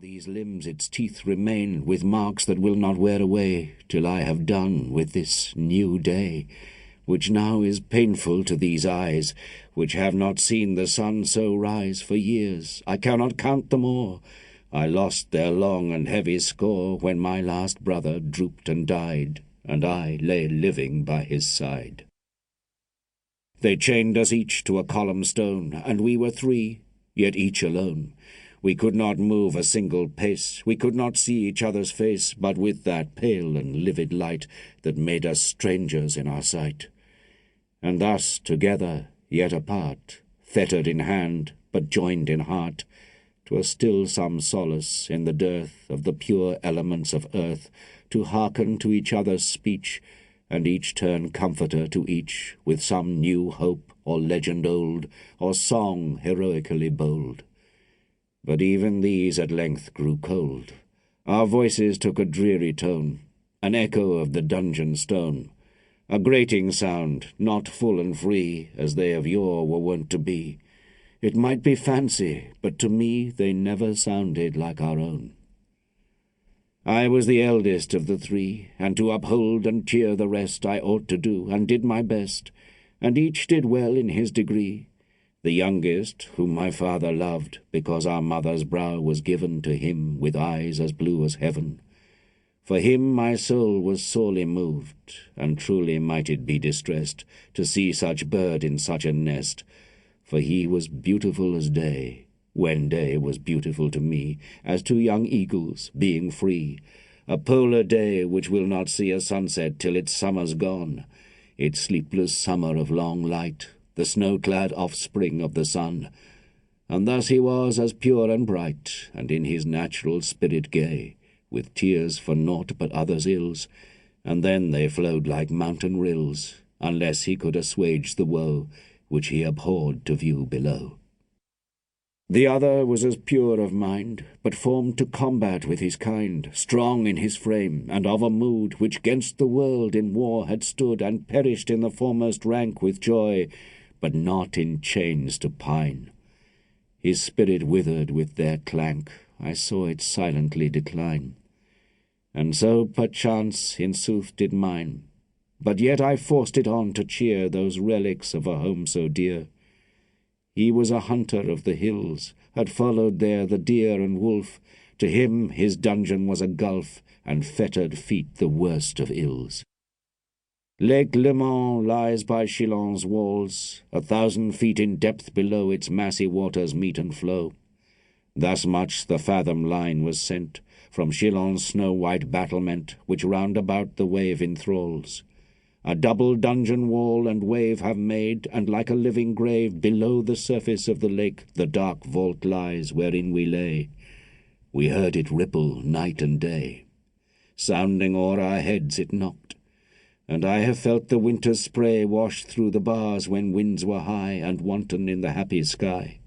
these limbs its teeth remain, with marks that will not wear away, till I have done with this new day, which now is painful to these eyes, which have not seen the sun so rise for years. I cannot count them all. I lost their long and heavy score, when my last brother drooped and died, and I lay living by his side. They chained us each to a column stone, and we were three, yet each alone. We could not move a single pace, we could not see each other's face, but with that pale and livid light that made us strangers in our sight. And thus together, yet apart, fettered in hand, but joined in heart, 'twas still some solace in the dearth of the pure elements of earth, to hearken to each other's speech, and each turn comforter to each, with some new hope or legend old, or song heroically bold. But even these at length grew cold. Our voices took a dreary tone, an echo of the dungeon stone, a grating sound, not full and free, as they of yore were wont to be. It might be fancy, but to me they never sounded like our own. I was the eldest of the three, and to uphold and cheer the rest I ought to do, and did my best, and each did well in his degree. The youngest, whom my father loved, because our mother's brow was given to him with eyes as blue as heaven. For him my soul was sorely moved, and truly might it be distressed to see such bird in such a nest, for he was beautiful as day, when day was beautiful to me, as to young eagles, being free, a polar day which will not see a sunset till its summer's gone, its sleepless summer of long light, the snow-clad offspring of the sun. And thus he was as pure and bright, and in his natural spirit gay, with tears for naught but others' ills, and then they flowed like mountain rills, unless he could assuage the woe which he abhorred to view below. The other was as pure of mind, but formed to combat with his kind, strong in his frame, and of a mood which 'gainst the world in war had stood, and perished in the foremost rank with joy, but not in chains to pine. His spirit withered with their clank, I saw it silently decline. And so, perchance, in sooth did mine, but yet I forced it on to cheer those relics of a home so dear. He was a hunter of the hills, had followed there the deer and wolf. To him his dungeon was a gulf, and fettered feet the worst of ills. Lake Leman lies by Chillon's walls, 1,000 feet in depth below its massy waters meet and flow. Thus much the fathom line was sent from Chillon's snow-white battlement, which round about the wave enthralls. A double dungeon wall and wave have made, and like a living grave below the surface of the lake the dark vault lies wherein we lay. We heard it ripple night and day. Sounding o'er our heads it knocked, and I have felt the winter's spray wash through the bars when winds were high and wanton in the happy sky.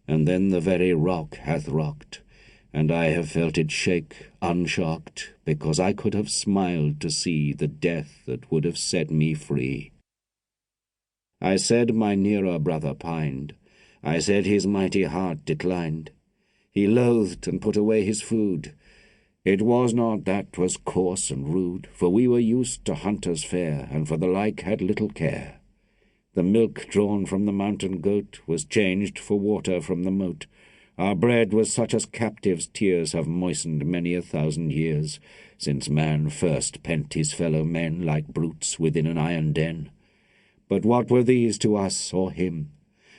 And then the very rock hath rocked, and I have felt it shake unshocked, because I could have smiled to see the death that would have set me free. I said my nearer brother pined, I said his mighty heart declined. He loathed and put away his food. It was not that 'twas coarse and rude, for we were used to hunters' fare, and for the like had little care. The milk drawn from the mountain goat was changed for water from the moat. Our bread was such as captives' tears have moistened many 1,000 years, since man first pent his fellow men like brutes within an iron den. But what were these to us or him?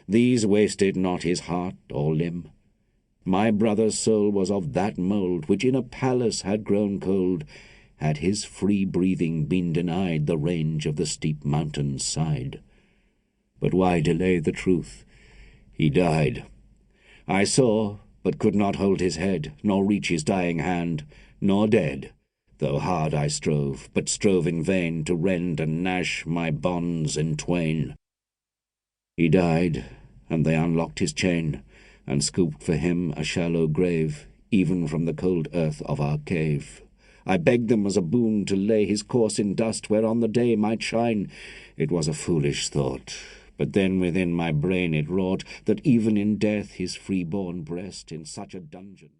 These wasted not his heart or limb. My brother's soul was of that mould which in a palace had grown cold, had his free breathing been denied the range of the steep mountain's side. But why delay the truth? He died. I saw, but could not hold his head, nor reach his dying hand, nor dead, though hard I strove, but strove in vain to rend and gnash my bonds in twain. He died, and they unlocked his chain, and scooped for him a shallow grave, even from the cold earth of our cave. I begged them as a boon to lay his corse in dust whereon the day might shine. It was a foolish thought, but then within my brain it wrought that even in death his free-born breast in such a dungeon